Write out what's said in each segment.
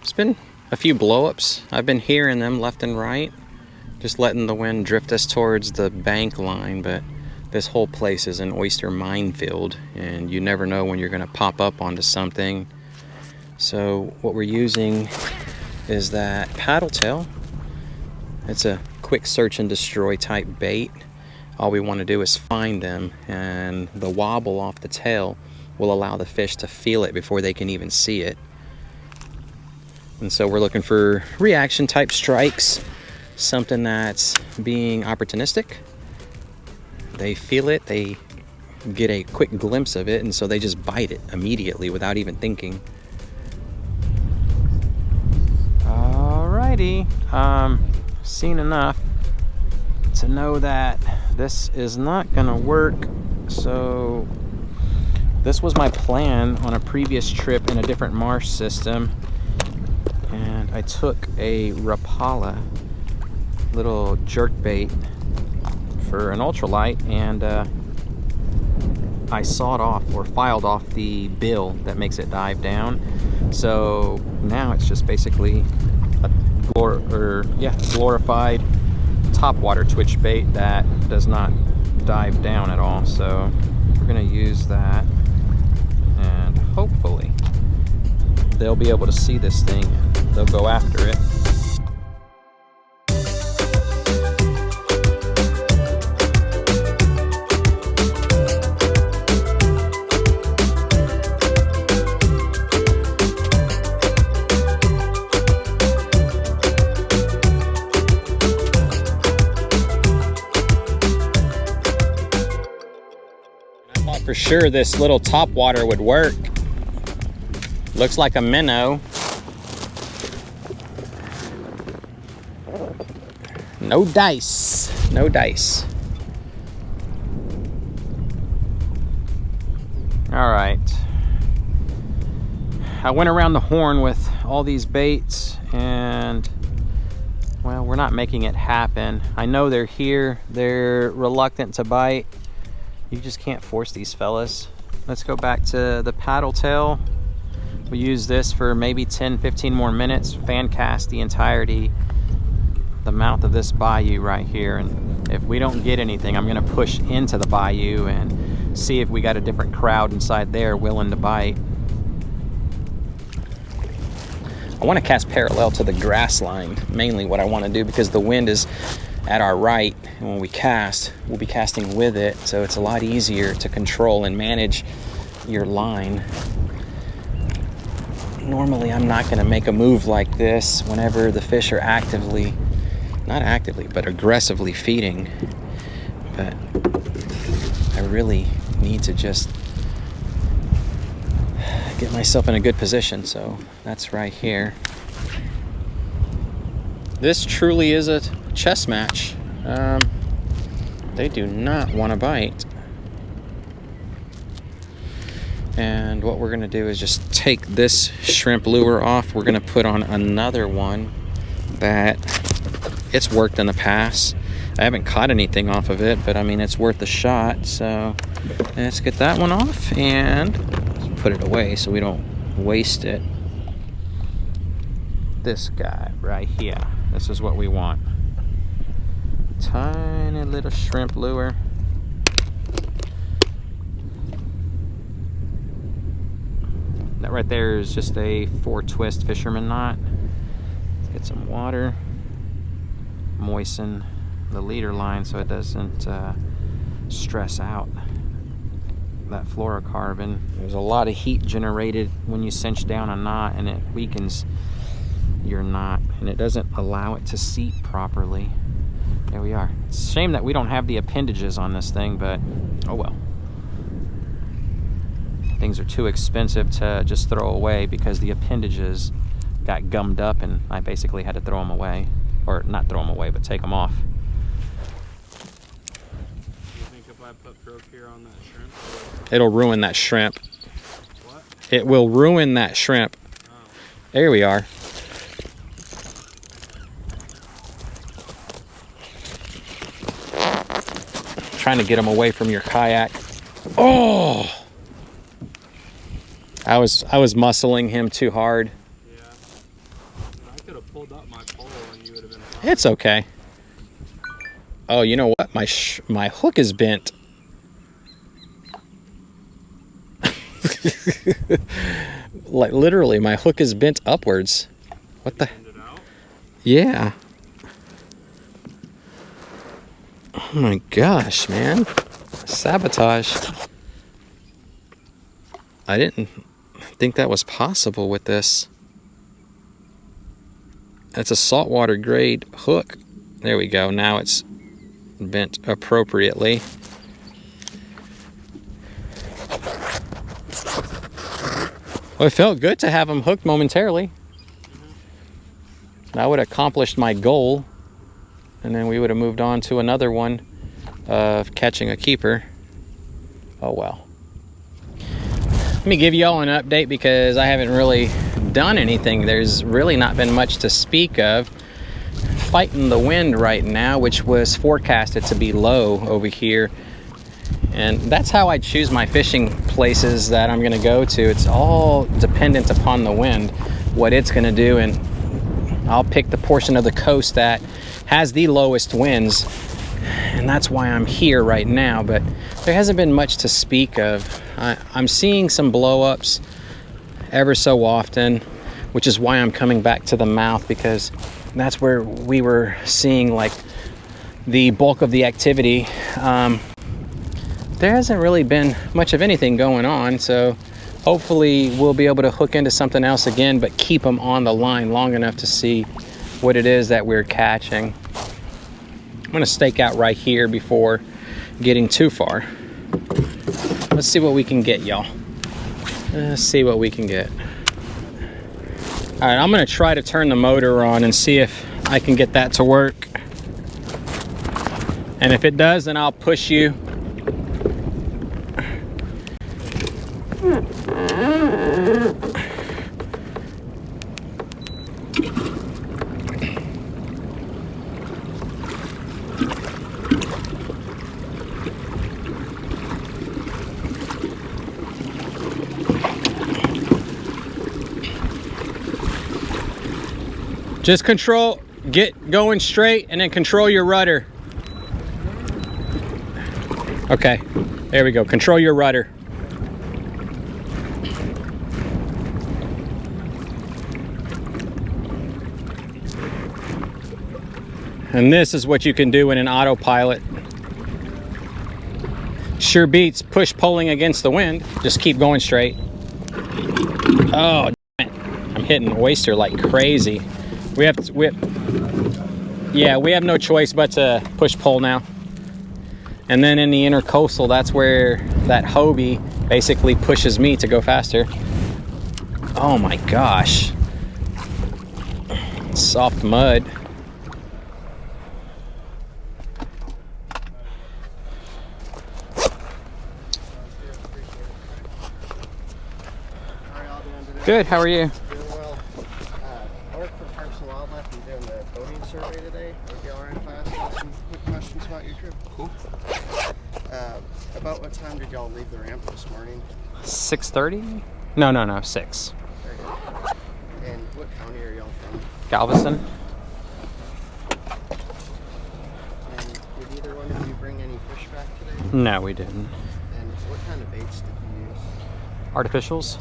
It's been a few blow-ups. I've been hearing them left and right, just letting the wind drift us towards the bank line, but this whole place is an oyster minefield, and you never know when you're going to pop up onto something. So what we're using is that paddle tail. It's a quick search and destroy type bait. All we want to do is find them, and the wobble off the tail will allow the fish to feel it before they can even see it. And so we're looking for reaction type strikes, something that's being opportunistic. They feel it, they get a quick glimpse of it, and so they just bite it immediately without even thinking. Alrighty, seen enough to know that this is not gonna work. So this was my plan on a previous trip in a different marsh system, and I took a Rapala little jerk bait for an ultralight, and I sawed off or filed off the bill that makes it dive down. So now it's just basically a glorified topwater twitch bait that does not dive down at all. So we're gonna use that, and hopefully they'll be able to see this thing and they'll go after it. For sure this little top water would work. Looks like a minnow. No dice, no dice. All right. I went around the horn with all these baits, and well, we're not making it happen. I know they're here, they're reluctant to bite. You just can't force these fellas. Let's go back to the paddle tail. We use this for maybe 10-15 more minutes, fan cast the entirety, the mouth of this bayou right here, and if we don't get anything, I'm gonna push into the bayou and see if we got a different crowd inside there willing to bite. I want to cast parallel to the grass line, mainly what I want to do, because the wind is at our right, and when we cast, we'll be casting with it, so it's a lot easier to control and manage your line. Normally I'm not going to make a move like this whenever the fish are actively, not actively, but aggressively feeding, but I really need to just get myself in a good position. So that's right here. This truly is a chess match. They do not want to bite. And what we're going to do is just take this shrimp lure off. We're going to put on another one that it's worked in the past. I haven't caught anything off of it, but I mean, it's worth a shot. So let's get that one off and put it away so we don't waste it. This guy right here. This is what we want. Tiny little shrimp lure. That right there is just a 4-twist fisherman knot. Let's get some water. Moisten the leader line so it doesn't stress out that fluorocarbon. There's a lot of heat generated when you cinch down a knot, and it weakens your knot, and it doesn't allow it to seat properly. There we are. It's a shame that we don't have the appendages on this thing, but oh well. Things are too expensive to just throw away because the appendages got gummed up, and I basically had to throw them away. Or not throw them away, but take them off. Do you think if I put Procure on that shrimp? It'll ruin that shrimp. What? It will ruin that shrimp. Oh. There we are. Trying to get them away from your kayak. Oh! I was muscling him too hard. Yeah. pulled up my pole and you would have been fine. It's okay. Oh, you know what? My hook is bent. Like literally, my hook is bent upwards. What the? Bend it out. Yeah. Oh my gosh, man. Sabotage. I didn't think that was possible with this. That's a saltwater grade hook. There we go. Now it's bent appropriately. Well, it felt good to have them hooked momentarily. That would have accomplished my goal. And then we would have moved on to another one of catching a keeper. Oh well. Let me give y'all an update because I haven't really done anything. There's really not been much to speak of. Fighting the wind right now, which was forecasted to be low over here. And that's how I choose my fishing places that I'm gonna go to. It's all dependent upon the wind, what it's gonna do, and I'll pick the portion of the coast that has the lowest winds, and that's why I'm here right now. But there hasn't been much to speak of. I'm seeing some blow-ups ever so often, which is why I'm coming back to the mouth, because that's where we were seeing like the bulk of the activity. There hasn't really been much of anything going on, so hopefully we'll be able to hook into something else again, but keep them on the line long enough to see what it is that we're catching. I'm gonna stake out right here before getting too far. Let's see what we can get, y'all. Let's see what we can get. All right, I'm gonna try to turn the motor on and see if I can get that to work. And if it does, then I'll push you. Just control, get going straight, and then control your rudder. Okay, there we go. Control your rudder. And this is what you can do in an autopilot. Sure beats push pulling against the wind. Just keep going straight. Oh, damn it. I'm hitting oyster like crazy. We have no choice but to push pull now. And then in the intercoastal, that's where that Hobie basically pushes me to go faster. Oh my gosh. Soft mud. Good, how are you? Doing well. I work for Parks and Wildlife. I'm doing the boating survey today. MDLR class. Got some quick questions about your trip. Cool. About what time did y'all leave the ramp this morning? 6:30? No, 6. Very good. And what county are y'all from? Galveston? And did either one of you bring any fish back today? No, we didn't. And what kind of baits did you use? Artificials?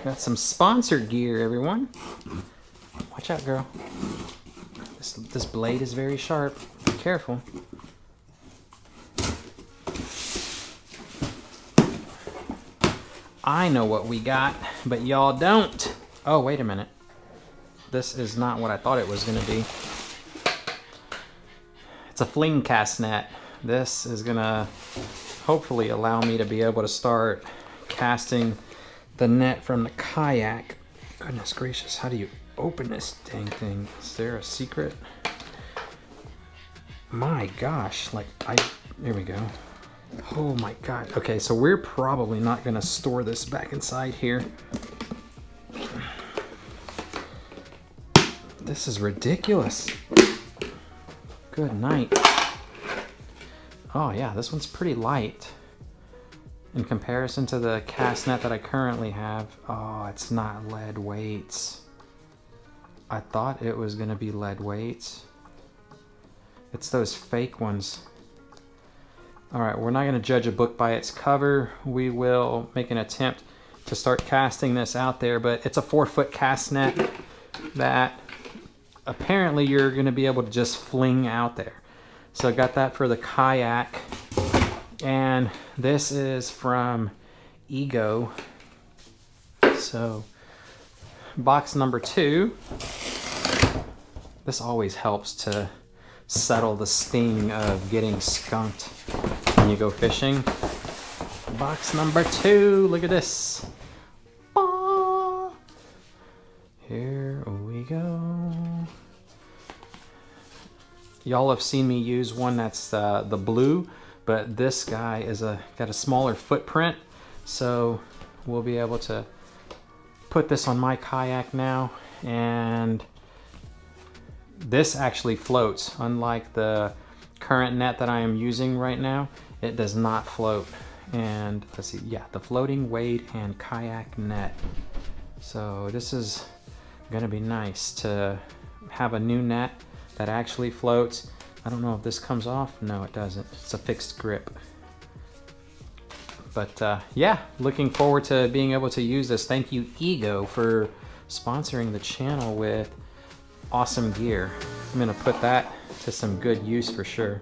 Got some sponsored gear, everyone. Watch out, girl. This blade is very sharp. Be careful. I know what we got, but y'all don't. Oh, wait a minute. This is not what I thought it was gonna be. It's a fling cast net. This is gonna hopefully allow me to be able to start casting the net from the kayak. Goodness gracious, how do you open this dang thing? Is there a secret? My gosh, there we go. Oh my God. Okay, so we're probably not gonna store this back inside here. This is ridiculous. Good night. Oh yeah, this one's pretty light. in comparison to the cast net that I currently have. Oh, it's not lead weights. I thought it was gonna be lead weights. It's those fake ones. All right, we're not gonna judge a book by its cover. We will make an attempt to start casting this out there, but it's a 4-foot cast net that apparently you're gonna be able to just fling out there. So I got that for the kayak. And this is from Ego. So box number 2. This always helps to settle the sting of getting skunked when you go fishing. Box number 2, look at this. Here we go. Y'all have seen me use one that's the blue, but this guy is got a smaller footprint, so we'll be able to put this on my kayak now. And this actually floats, unlike the current net that I am using right now. It does not float. And let's see, yeah, the floating wade and kayak net. So this is gonna be nice to have a new net that actually floats. I don't know if this comes off. No, it doesn't. It's a fixed grip. But yeah, looking forward to being able to use this. Thank you, Ego, for sponsoring the channel with awesome gear. I'm gonna put that to some good use for sure.